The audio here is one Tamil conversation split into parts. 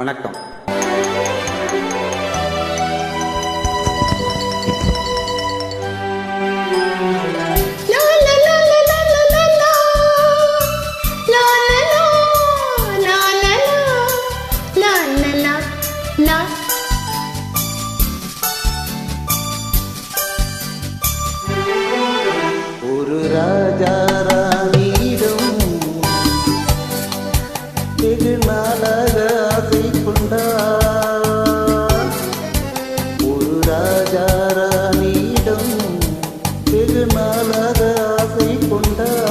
வணக்கம். ஒரு ராஜா ராணியிடம் வெகு நாளாக ஆசை கொண்டார். ஒரு ராஜா ராணியிடம் வெகு நாளாக ஆசை கொண்டார்.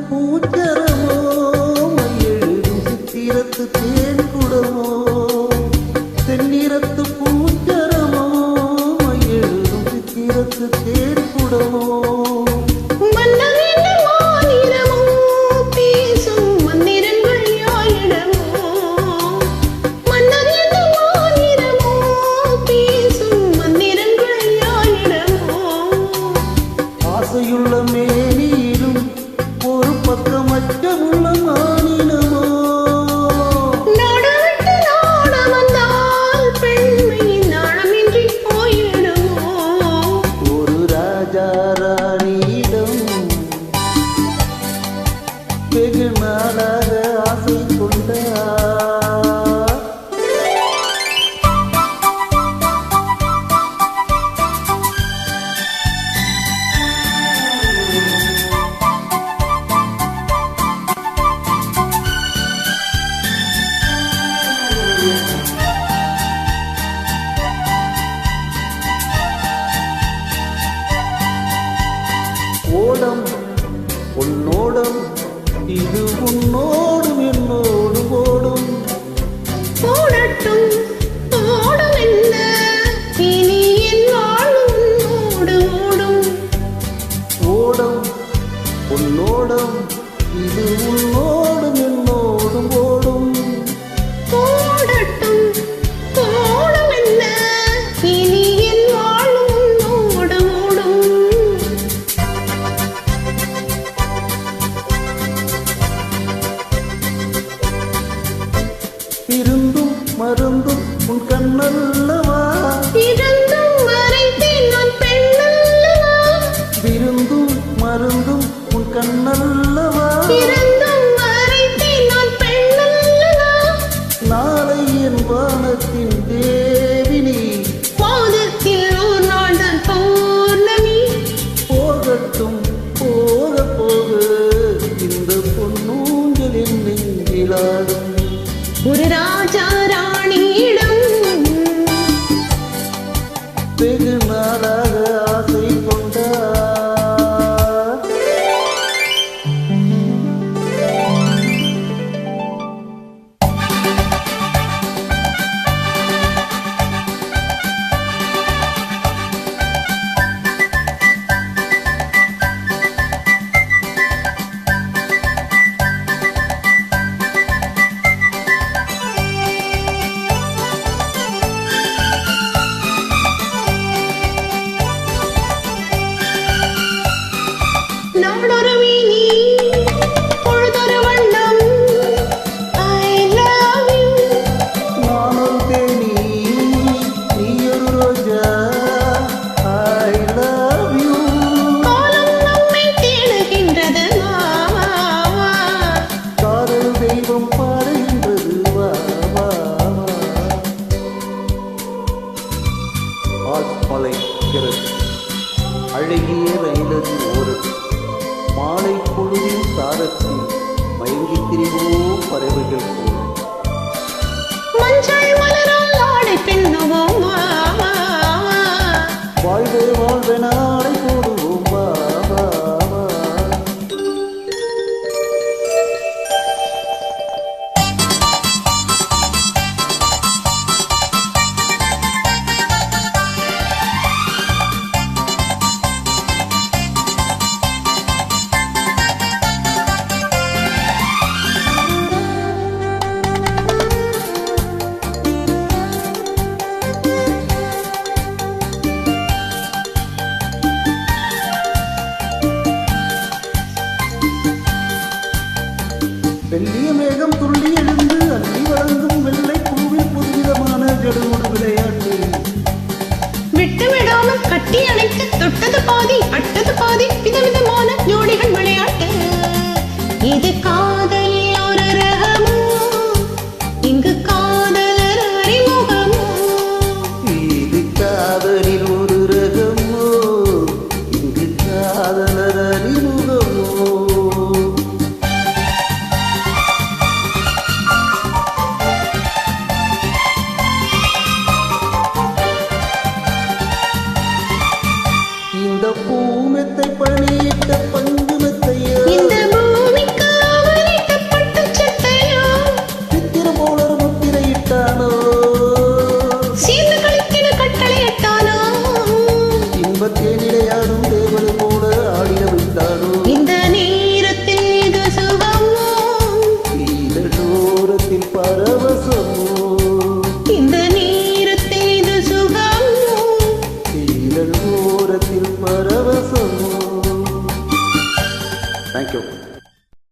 பூச்சரமோ மயிலும் சித்திரத்து தேன் குடமோ, தென்னிறத்து பூச்சரமோ மயிலும் சித்திரத்து தேன் குடமோ, ஆசையுள்ள மேனியிலும் ஒரு பக்கமற்ற உள்ள மானினமோ, நாடவிட்டு நாட வந்தால் பெண்மையின் நாணமின்றி போயிடுமோ. ஒரு ராஜா ராணியிடம் வெகு நாளாக ஆசை கொண்டார். ஓடம் உன்னோடம் இது உன்னோடும் என்னோடும் ஓடும், ஓடட்டும் ஓடும் என்ன இனி என் வாழும் உன்னோடு ஓடும். ஓடம் உன்னோடம் இது உன்னோடும் என்னோடும் ஓடும், ஓடட்டும் ஓடும் என்ன இனி என் வாழும் உன்னோடு ஓடும். இருந்தும் மருந்தும் உன் கண்ணல்லவா, இருந்தும் மறைத்தேன் நான் பெண்ணல்லவா, விருந்தும் மருந்தும் உன் கண்ணல்லவா, இருந்தும் மறைத்தேன் நான் பெண்ணல்லவா. நாளை என் வானத்தின் தேவினி, வானத்தில் ஒரு நாள் தான் பௌர்ணமி. போகட்டும் போக போக இந்த பொன்னூஞ்சல் என் நெஞ்சிலாடும். ஒரு ராஜா